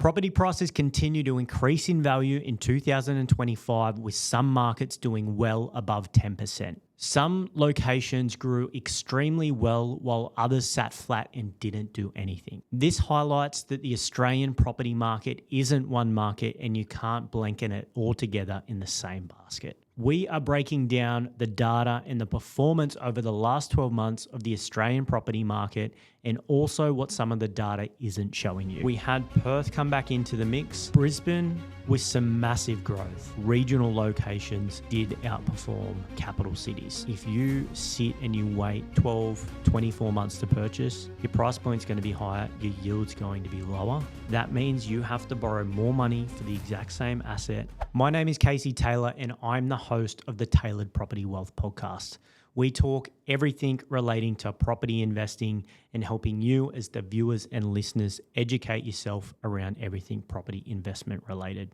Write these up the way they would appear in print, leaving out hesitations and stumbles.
Property prices continue to increase in value in 2025, with some markets doing well above 10%. Some locations grew extremely well while others sat flat and didn't do anything. This highlights that the Australian property market isn't one market and you can't blanket it all together in the same basket. We are breaking down the data and the performance over the last 12 months of the Australian property market and also what some of the data isn't showing you. We had Perth come back into the mix. Brisbane with some massive growth. Regional locations did outperform capital cities. If you sit and you wait 12, 24 months to purchase, your price point's going to be higher, your yield's going to be lower. That means you have to borrow more money for the exact same asset. My name is Casey Taylor and I'm the host of the Tailored Property Wealth Podcast. We talk everything relating to property investing and helping you as the viewers and listeners educate yourself around everything property investment related.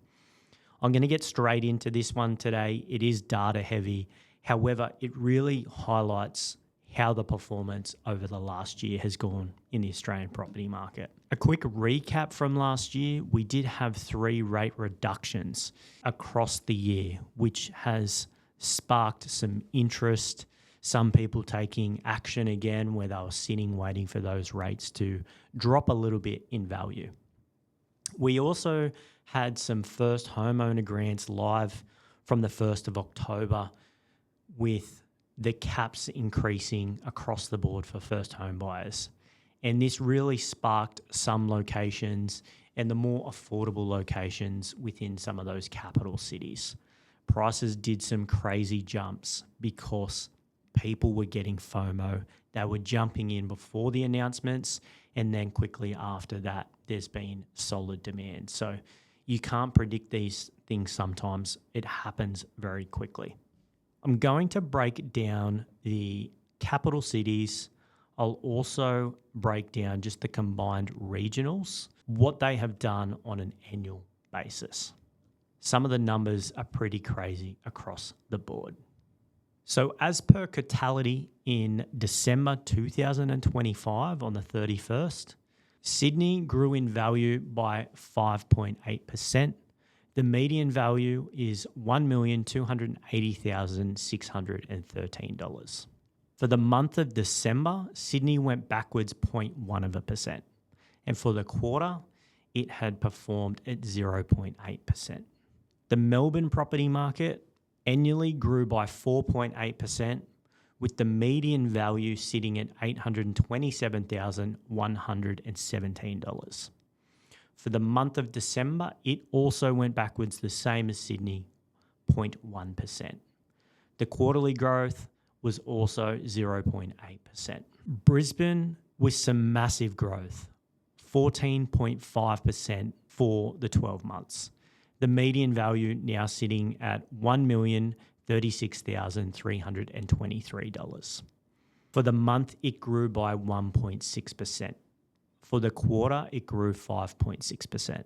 I'm going to get straight into this one today. It is data heavy. However, it really highlights how the performance over the last year has gone in the Australian property market. A quick recap from last year, we did have 3 rate reductions across the year, which has sparked some interest, some people taking action again where they were sitting waiting for those rates to drop a little bit in value. We also had some first homeowner grants live from the 1st of October with the caps increasing across the board for first home buyers. And this really sparked some locations and the more affordable locations within some of those capital cities. Prices did some crazy jumps because people were getting FOMO. They were jumping in before the announcements, and then quickly after that, there's been solid demand. So you can't predict these things sometimes. It happens very quickly. I'm going to break down the capital cities. I'll also break down just the combined regionals, what they have done on an annual basis. Some of the numbers are pretty crazy across the board. So as per Cotality in December 2025 on the 31st, Sydney grew in value by 5.8%. The median value is $1,280,613. For the month of December, Sydney went backwards 0.1%. And for the quarter, it had performed at 0.8%. The Melbourne property market annually grew by 4.8%, with the median value sitting at $827,117. For the month of December, it also went backwards the same as Sydney, 0.1%. The quarterly growth was also 0.8%. Brisbane with some massive growth, 14.5% for the 12 months. The median value now sitting at $1,036,323. For the month, it grew by 1.6%. For the quarter, it grew 5.6%.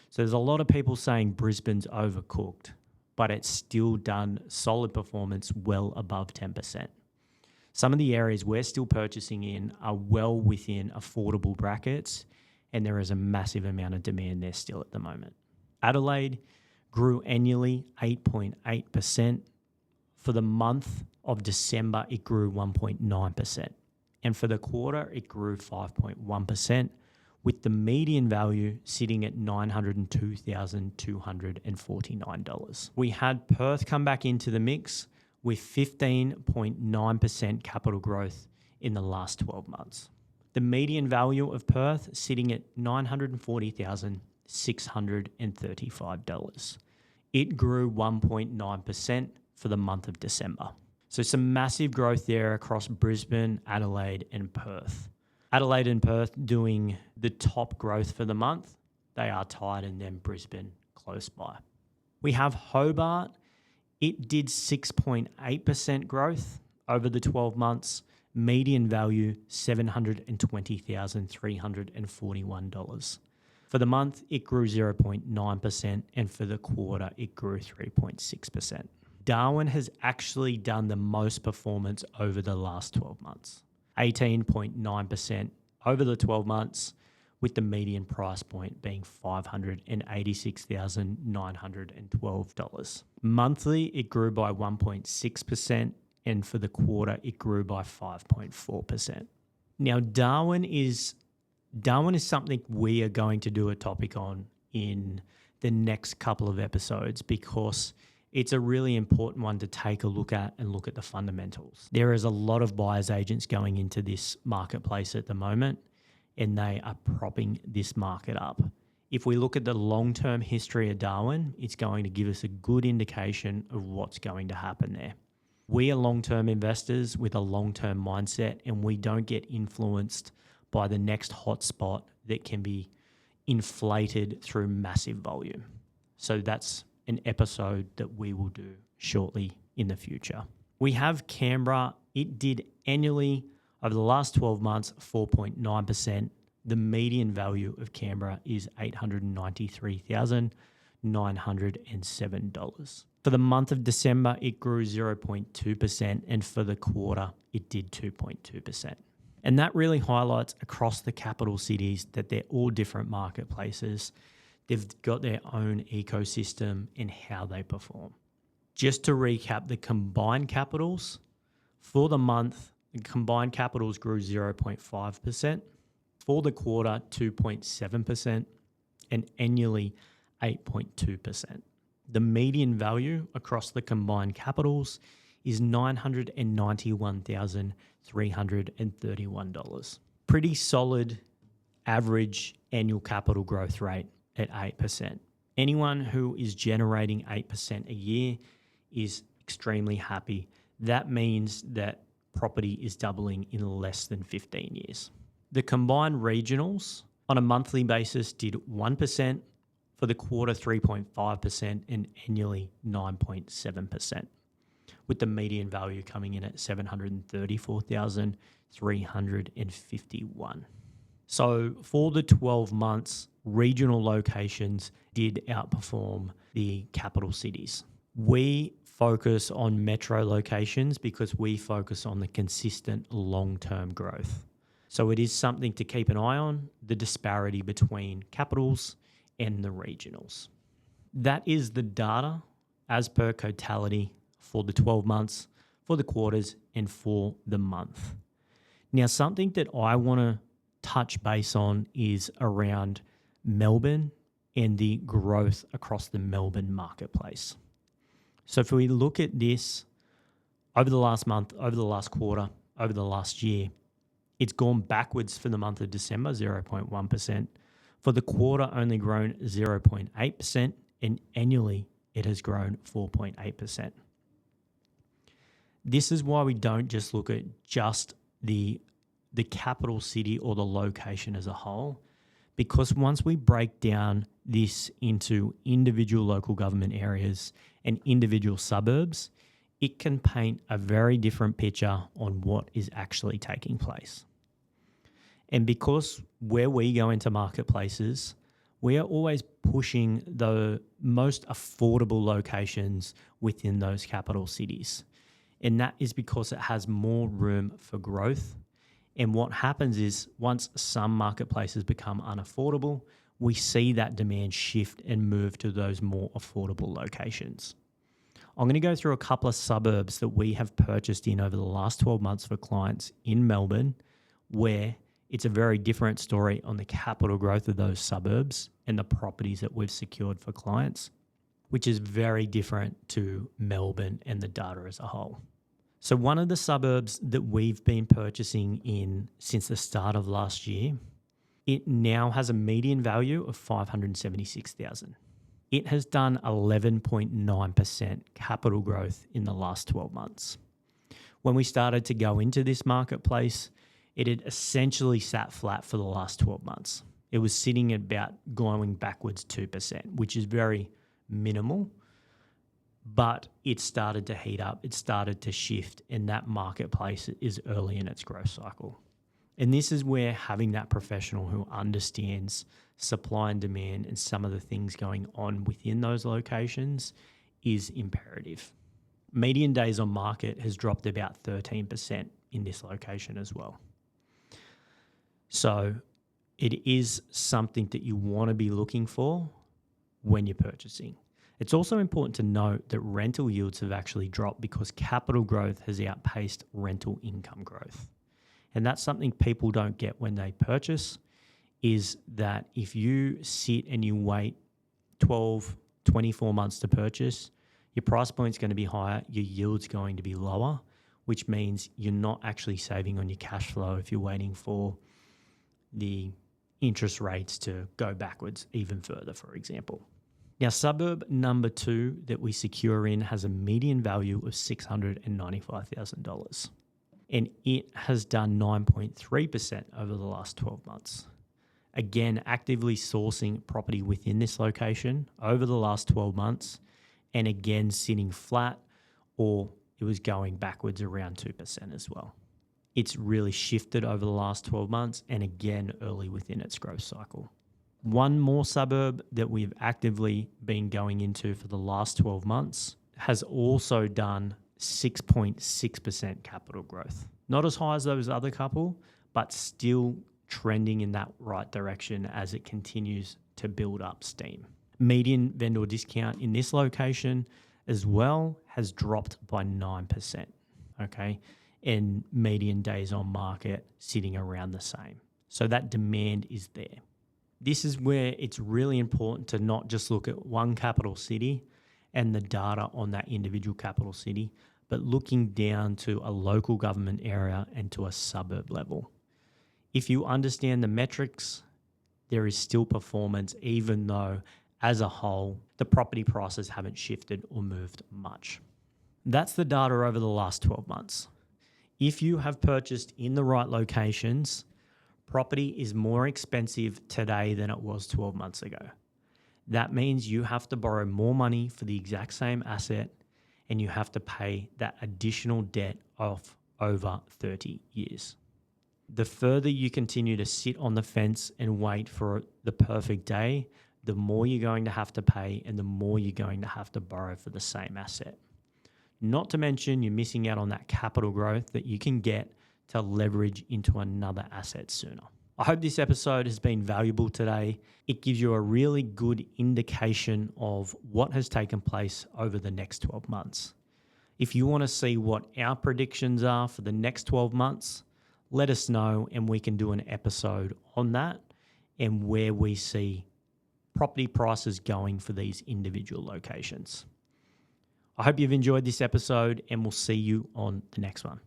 So there's a lot of people saying Brisbane's overcooked, but it's still done solid performance well above 10%. Some of the areas we're still purchasing in are well within affordable brackets, and there is a massive amount of demand there still at the moment. Adelaide grew annually 8.8%. For the month of December, it grew 1.9%. And for the quarter, it grew 5.1%, with the median value sitting at $902,249. We had Perth come back into the mix with 15.9% capital growth in the last 12 months. The median value of Perth sitting at $940,635. It grew 1.9% for the month of December. So some massive growth there across Brisbane, Adelaide and Perth. Adelaide and Perth doing the top growth for the month. They are tied, and then Brisbane close by. We have Hobart. It did 6.8% growth over the 12 months. Median value $720,341. For the month, it grew 0.9%, and for the quarter, it grew 3.6%. Darwin has actually done the most performance over the last 12 months, 18.9% over the 12 months, with the median price point being $586,912. Monthly, it grew by 1.6%, and for the quarter, it grew by 5.4%. Now, Darwin is something we are going to do a topic on in the next couple of episodes because it's a really important one to take a look at and look at the fundamentals. There is a lot of buyer's agents going into this marketplace at the moment, and they are propping this market up. If we look at the long-term history of Darwin, it's going to give us a good indication of what's going to happen there. We are long-term investors with a long-term mindset, and we don't get influenced by the next hotspot that can be inflated through massive volume. So that's an episode that we will do shortly in the future. We have Canberra. It did annually over the last 12 months, 4.9%. The median value of Canberra is $893,907. For the month of December, it grew 0.2%, and for the quarter, it did 2.2%. And that really highlights across the capital cities that they're all different marketplaces. They've got their own ecosystem and how they perform. Just to recap, the combined capitals for the month, the combined capitals grew 0.5%. For the quarter, 2.7%, and annually 8.2%. The median value across the combined capitals is $991,331. Pretty solid average annual capital growth rate at 8%. Anyone who is generating 8% a year is extremely happy. That means that property is doubling in less than 15 years. The combined regionals on a monthly basis did 1%, for the quarter 3.5%, and annually 9.7%, with the median value coming in at $734,351. So for the 12 months, regional locations did outperform the capital cities. We focus on metro locations because we focus on the consistent long-term growth. So it is something to keep an eye on, the disparity between capitals and the regionals. That is the data as per Cotality for the 12 months, for the quarters, and for the month. Now, something that I want to touch base on is around Melbourne and the growth across the Melbourne marketplace. So if we look at this over the last month, over the last quarter, over the last year, it's gone backwards for the month of December, 0.1%. For the quarter, only grown 0.8%, and annually it has grown 4.8%. This is why we don't just look at just the capital city or the location as a whole, because once we break down this into individual local government areas and individual suburbs, it can paint a very different picture on what is actually taking place. And because where we go into marketplaces, we are always pushing the most affordable locations within those capital cities. And that is because it has more room for growth. And what happens is once some marketplaces become unaffordable, we see that demand shift and move to those more affordable locations. I'm going to go through a couple of suburbs that we have purchased in over the last 12 months for clients in Melbourne, where it's a very different story on the capital growth of those suburbs and the properties that we've secured for clients, which is very different to Melbourne and the data as a whole. So one of the suburbs that we've been purchasing in since the start of last year, it now has a median value of $576,000. It has done 11.9% capital growth in the last 12 months. When we started to go into this marketplace, it had essentially sat flat for the last 12 months. It was sitting at about going backwards 2%, which is very minimal, but it started to heat up, it started to shift, and that marketplace is early in its growth cycle. And this is where having that professional who understands supply and demand and some of the things going on within those locations is imperative. Median days on market has dropped about 13% in this location as well. So It is something that you want to be looking for when you're purchasing. It's also important to note that rental yields have actually dropped because capital growth has outpaced rental income growth. And that's something people don't get when they purchase, is that if you sit and you wait 12, 24 months to purchase, your price point's going to be higher, your yield's going to be lower, which means you're not actually saving on your cash flow if you're waiting for the interest rates to go backwards even further, for example. Now, suburb number 2 that we secure in has a median value of $695,000, and it has done 9.3% over the last 12 months. Again, actively sourcing property within this location over the last 12 months, and again, sitting flat, or it was going backwards around 2% as well. It's really shifted over the last 12 months, and again, early within its growth cycle. One more suburb that we've actively been going into for the last 12 months has also done 6.6% capital growth. Not as high as those other couple, but still trending in that right direction as it continues to build up steam. Median vendor discount in this location as well has dropped by 9%, okay? And median days on market sitting around the same. So that demand is there. This is where it's really important to not just look at one capital city and the data on that individual capital city, but looking down to a local government area and to a suburb level. If you understand the metrics, there is still performance, even though as a whole, the property prices haven't shifted or moved much. That's the data over the last 12 months. If you have purchased in the right locations, property is more expensive today than it was 12 months ago. That means you have to borrow more money for the exact same asset, and you have to pay that additional debt off over 30 years. The further you continue to sit on the fence and wait for the perfect day, the more you're going to have to pay and the more you're going to have to borrow for the same asset. Not to mention you're missing out on that capital growth that you can get to leverage into another asset sooner. I hope this episode has been valuable today. It gives you a really good indication of what has taken place over the next 12 months. If you want to see what our predictions are for the next 12 months, let us know and we can do an episode on that and where we see property prices going for these individual locations. I hope you've enjoyed this episode and we'll see you on the next one.